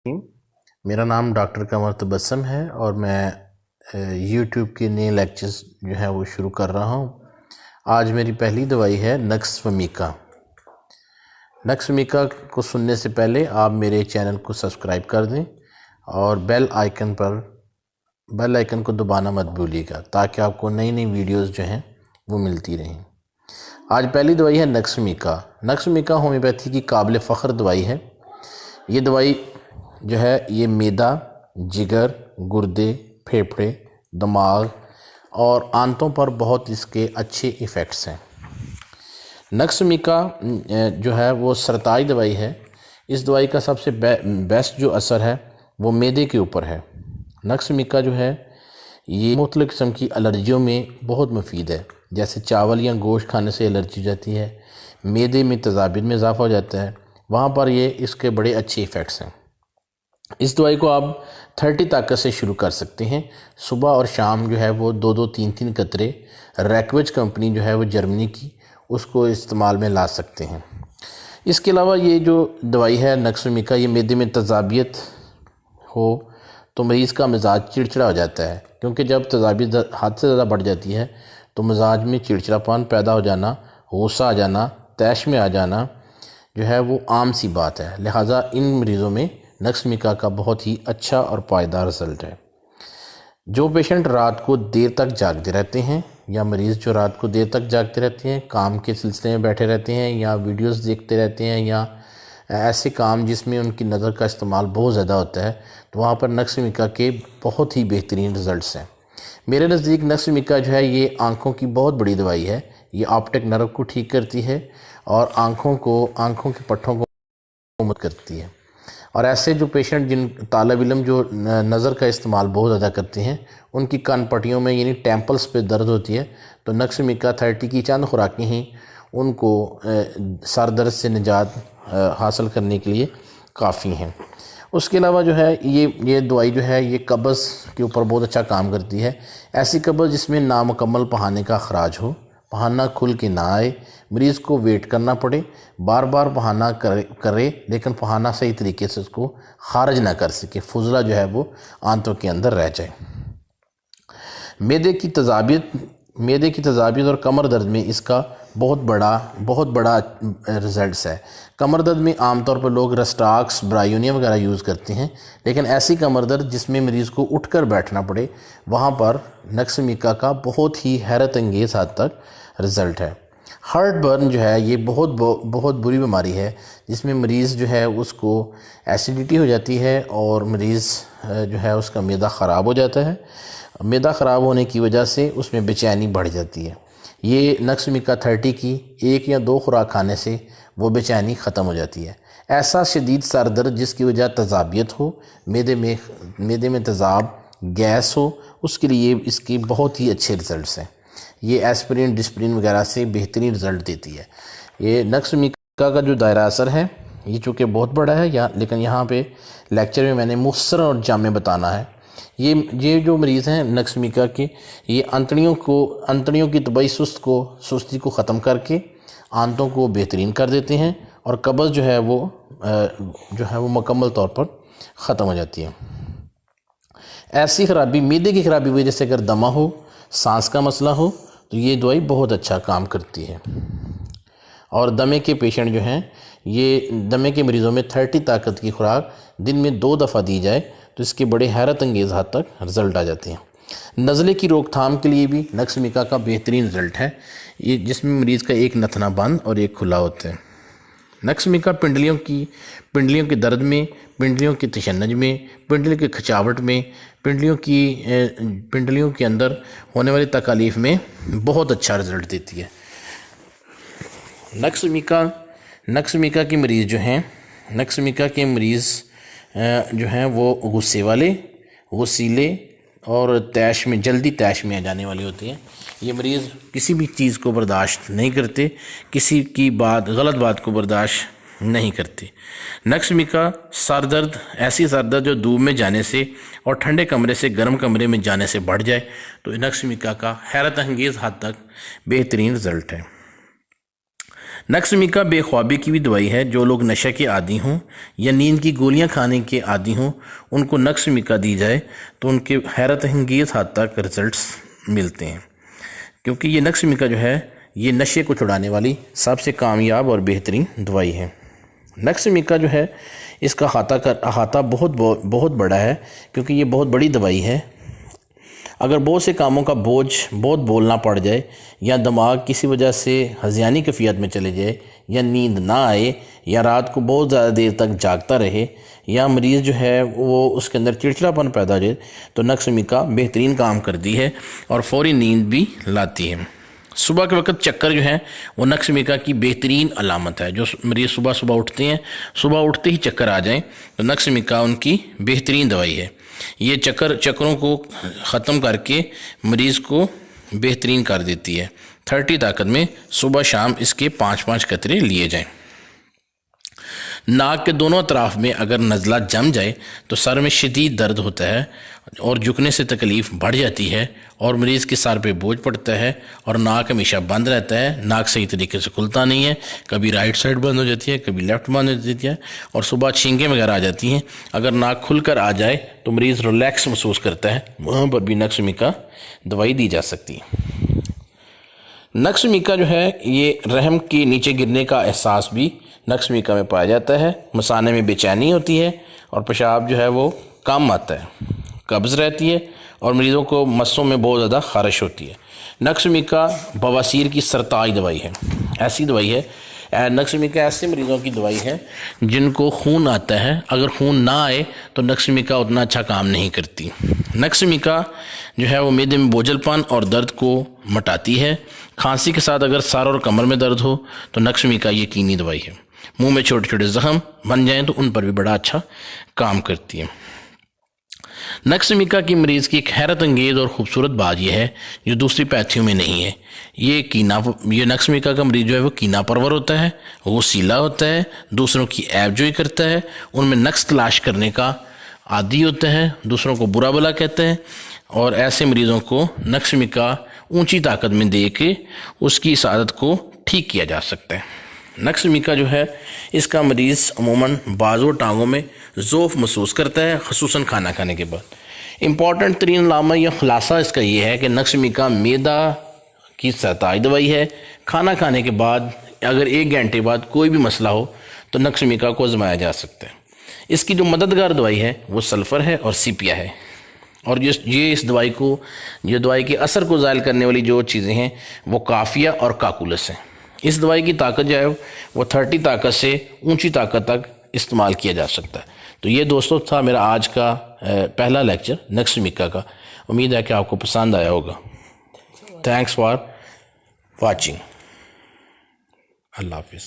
मेरा नाम डॉक्टर कमर तबस्सुम है और मैं यूट्यूब के नए लेक्चर्स जो हैं वो शुरू कर रहा हूँ। आज मेरी पहली दवाई है नक्स वमीका। नक्स वमीका को सुनने से पहले आप मेरे चैनल को सब्सक्राइब कर दें और बेल आइकन को दबाना मत भूलिएगा ताकि आपको नई नई वीडियोस जो हैं वो मिलती रहें। आज पहली दवाई है नक्स वमीका। नक्स वमीका होम्योपैथी की काबिल फ़ख्र दवाई है। ये दवाई जो है ये मैदा, जिगर, गुर्दे, फेफड़े, दिमाग और आंतों पर बहुत इसके अच्छे इफ़ेक्ट्स हैं। नक्स वमीका जो है वो सरताई दवाई है। इस दवाई का सबसे बेस्ट जो असर है वो मैदे के ऊपर है। नक्स वमीका जो है ये मुख्तलिफ़ किस्म की एलर्जियों में बहुत मुफीद है। जैसे चावल या गोश्त खाने से एलर्जी हो जाती है, मैदे में तेज़ाबियत में इजाफ़ा हो जाता है, वहाँ पर ये इसके बड़े अच्छे इफ़ेक्ट्स हैं। इस दवाई को आप 30 ताकत से शुरू कर सकते हैं। सुबह और शाम जो है वो 2-2, 3-3 कतरे रैकवेज कंपनी जो है वो जर्मनी की, उसको इस्तेमाल में ला सकते हैं। इसके अलावा ये जो दवाई है नक्स वमीका, ये मैदे में तेज़ाबियत हो तो मरीज़ का मिजाज चिड़चिड़ा हो जाता है, क्योंकि जब तेज़ाबियत हद से ज़्यादा बढ़ जाती है तो मिजाज में चिड़चिड़ापन पैदा हो जाना, गुस्सा आ जाना, तैश में आ जाना जो है वो आम सी बात है। लिहाजा इन मरीज़ों में नक्स वमीका का बहुत ही अच्छा और पायदार रिज़ल्ट है। जो पेशेंट रात को देर तक जागते रहते हैं या मरीज़ जो रात को देर तक जागते रहते हैं, काम के सिलसिले में बैठे रहते हैं या वीडियोस देखते रहते हैं या ऐसे काम जिसमें उनकी नज़र का इस्तेमाल बहुत ज़्यादा होता है, तो वहाँ पर नक्स वमीका के बहुत ही बेहतरीन रिज़ल्ट्स हैं। मेरे नज़दीक नक्स वमीका जो है ये आँखों की बहुत बड़ी दवाई है। ये ऑप्टिक नर्व को ठीक करती है और आँखों के पट्टों को मदद करती है। और ऐसे जो पेशेंट जिन तालिब इल्म जो नज़र का इस्तेमाल बहुत ज़्यादा करते हैं, उनकी कान पट्टियों में यानी टेम्पल्स पे दर्द होती है, तो नक्स वमीका 30 की चंद खुराकें ही उनको सर दर्द से निजात हासिल करने के लिए काफ़ी हैं। उसके अलावा जो है ये दवाई जो है ये कब्ज़ के ऊपर बहुत अच्छा काम करती है। ऐसी कब्ज़ जिसमें नामुकम्मल पहाने का अखराज हो, पहाना खुल के ना आए, मरीज़ को वेट करना पड़े, बार बार पहाना करे लेकिन पहाना सही तरीके से उसको खारिज ना कर सके, फुजला जो है वो आंतों के अंदर रह जाए। मैदे की तेज़ाबियत और कमर दर्द में इसका बहुत बड़ा रिज़ल्ट है। कमर दर्द में आमतौर पर लोग रेस्टाक्स, ब्रायोनिया वगैरह यूज़ करते हैं, लेकिन ऐसी कमर दर्द जिसमें मरीज़ को उठकर बैठना पड़े, वहाँ पर नक्स वमीका का बहुत ही हैरत अंगेज़ हद तक रिज़ल्ट है। हार्ट बर्न जो है ये बहुत बुरी बीमारी है, जिसमें मरीज़ जो है उसको एसिडिटी हो जाती है और मरीज़ जो है उसका मैदा ख़राब हो जाता है। मैदा ख़राब होने की वजह से उसमें बेचैनी बढ़ जाती है। ये नक्स वमीका 30 की 1 या 2 खुराक खाने से वो बेचैनी ख़त्म हो जाती है। ऐसा शदीद सर दर्द जिसकी वजह तेज़ाबियत हो, मैदे में तेज़ाब, गैस हो, उसके लिए इसके बहुत ही अच्छे रिज़ल्ट्स हैं। ये एस्पिरिन, डिस्प्रिन वगैरह से बेहतरीन रिज़ल्ट देती है। ये नक्स वमीका का जो दायरा असर है ये चूँकि बहुत बड़ा है लेकिन यहाँ पे लेक्चर में मैंने मुख्तसर और जामे बताना है। ये जो मरीज़ हैं नक्स वमीका के, ये अंतड़ियों की तबाही सुस्ती को ख़त्म करके आंतों को बेहतरीन कर देते हैं और कब्ज़ जो है वो मुकम्मल तौर पर ख़त्म हो जाती है। ऐसी खराबी, मैदे की खराबी वजह से अगर दमा हो, सांस का मसला हो, तो ये दवाई बहुत अच्छा काम करती है। और दमे के पेशेंट जो हैं, ये दमे के मरीज़ों में 30 ताकत की खुराक दिन में 2 दफ़ा दी जाए तो इसके बड़े हैरत अंगेज़ हद तक रिज़ल्ट आ जाते हैं। नज़ले की रोकथाम के लिए भी नक्स वमीका का बेहतरीन रिज़ल्ट है, ये जिसमें मरीज़ का एक नथना बंद और एक खुला होता है। नक्स वमीका पिंडलियों के दर्द में, पिंडलियों के तशन्नुज में, पिंडलियों की खिंचावट में, पिंडलियों के अंदर होने वाली तकालीफ में बहुत अच्छा रिज़ल्ट देती है। नक्स वमीका के मरीज़ जो हैं, नक्स वमीका के मरीज़ जो हैं वो गुस्से वाले, गुस्सीले और जल्दी तैश में आ जाने वाले होते हैं। ये मरीज़ किसी भी चीज़ को बर्दाश्त नहीं करते, किसी की गलत बात को बर्दाश्त नहीं करते। नक्स वमीका ऐसी सर दर्द जो धूप में जाने से और ठंडे कमरे से गर्म कमरे में जाने से बढ़ जाए, तो नक्स वमीका का हैरत अंगेज़ हद तक बेहतरीन रिज़ल्ट है। نقص بے خوابی کی بھی دوائی ہے. جو لوگ نشے کے عادی ہوں یا نیند کی گولیاں کھانے کے عادی ہوں ان کو نقص دی جائے تو ان کے حیرت انگیز حد تک رزلٹس ملتے ہیں، کیونکہ یہ نقص جو ہے یہ نشے کو چھڑانے والی سب سے کامیاب اور بہترین دوائی ہے. نقص جو ہے اس کا احاطہ بہت بڑا ہے، کیونکہ یہ بہت بڑی دوائی ہے. اگر بہت سے کاموں کا بوجھ بہت بولنا پڑ جائے یا دماغ کسی وجہ سے ہذیانی کیفیت میں چلے جائے یا نیند نہ آئے یا رات کو بہت زیادہ دیر تک جاگتا رہے یا مریض جو ہے وہ اس کے اندر چڑچڑاپن پیدا ہو جائے تو نقص بہترین کام کرتی ہے اور فوری نیند بھی لاتی ہے. صبح کے وقت چکر جو ہے وہ نقص کی بہترین علامت ہے. جو مریض صبح اٹھتے ہیں، صبح اٹھتے ہی چکر آ جائیں تو نقص ان کی بہترین دوائی ہے. یہ چکروں کو ختم کر کے مریض کو بہترین کر دیتی ہے. 30 طاقت میں صبح شام اس کے 5 قطرے لیے جائیں. ناک کے دونوں اطراف میں اگر نزلہ جم جائے تو سر میں شدید درد ہوتا ہے اور جھکنے سے تکلیف بڑھ جاتی ہے اور مریض کے سر پہ بوجھ پڑتا ہے اور ناک ہمیشہ بند رہتا ہے. ناک صحیح طریقے سے کھلتا نہیں ہے، کبھی رائٹ سائڈ بند ہو جاتی ہے، کبھی لیفٹ بند ہو جاتی ہے اور صبح چھینکیں وغیرہ آ جاتی ہیں. اگر ناک کھل کر آ جائے تو مریض ریلیکس محسوس کرتا ہے، وہاں پر بھی نقص دوائی دی جا سکتی ہے. نقص جو ہے یہ رحم کے نیچے گرنے کا احساس بھی نقص میں پایا جاتا ہے. مثانے میں بے چینی ہوتی ہے اور پیشاب جو ہے وہ کم آتا ہے، قبض رہتی ہے اور مریضوں کو مسوں میں بہت زیادہ خارش ہوتی ہے. نقص بواسیر کی سرطائی دوائی ہے. ایسی دوائی ہے نقص ایسے مریضوں کی دوائی ہے جن کو خون آتا ہے. اگر خون نہ آئے تو نقص اتنا اچھا کام نہیں کرتی. نقص جو ہے وہ معدے میں بوجھل پن اور درد کو مٹاتی ہے. کھانسی کے ساتھ اگر سر اور کمر میں درد ہو تو نقص یقینی دوائی ہے. منہ میں چھوٹے چھوٹے زخم بن جائیں تو ان پر بھی بڑا اچھا کام کرتی ہے. نقص کی مریض کی ایک حیرت انگیز اور خوبصورت بات یہ ہے جو دوسری پیتھیوں میں نہیں ہے. یہ نقص کا مریض جو ہے وہ کینہ پرور ہوتا ہے، غصیلا ہوتا ہے، دوسروں کی عیب جوئی کرتا ہے، ان میں نقص تلاش کرنے کا عادی ہوتا ہے، دوسروں کو برا بھلا کہتا ہے اور ایسے مریضوں کو نقص اونچی طاقت میں دے کے اس کی اس عادت کو ٹھیک کیا جا سکتا ہے. نقص جو ہے اس کا مریض عموماً بازو ٹانگوں میں ضعف محسوس کرتا ہے، خصوصاً کھانا کھانے کے بعد. امپورٹنٹ ترین علامہ یا خلاصہ اس کا یہ ہے کہ نقص معدہ کی سرطائی دوائی ہے. کھانا کھانے کے بعد اگر 1 گھنٹے بعد کوئی بھی مسئلہ ہو تو نقص کو آزمایا جا سکتا ہے. اس کی جو مددگار دوائی ہے وہ سلفر ہے اور سیپیا ہے. اور یہ اس دوائی کے اثر کو زائل کرنے والی جو چیزیں ہیں وہ کافیہ اور کاکولس ہیں. اس دوائی کی طاقت جو ہے وہ 30 طاقت سے اونچی طاقت تک استعمال کیا جا سکتا ہے. تو یہ دوستو تھا میرا آج کا پہلا لیکچر نقص کا. امید ہے کہ آپ کو پسند آیا ہوگا. Thanks for watching. اللہ حافظ.